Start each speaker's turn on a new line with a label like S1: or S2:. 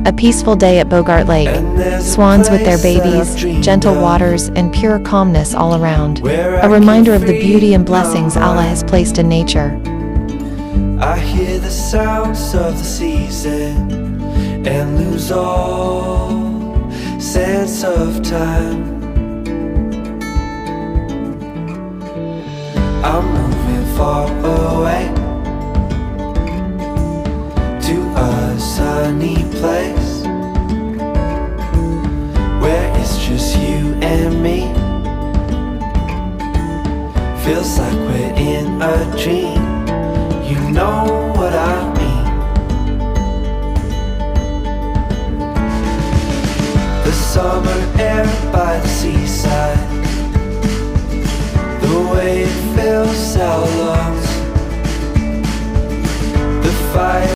S1: A peaceful day at Bogart Lake. Swans with their babies, gentle waters, and pure calmness all around. A reminder of the beauty and blessings Allah has placed in nature.
S2: I hear the sounds of the season and lose all sense of time. I'm moving far away to a sunny place where it's just you and me. Feels like we're in a dream. You know what I mean. The summer air by the seaside, the way it fills our lungs, the fire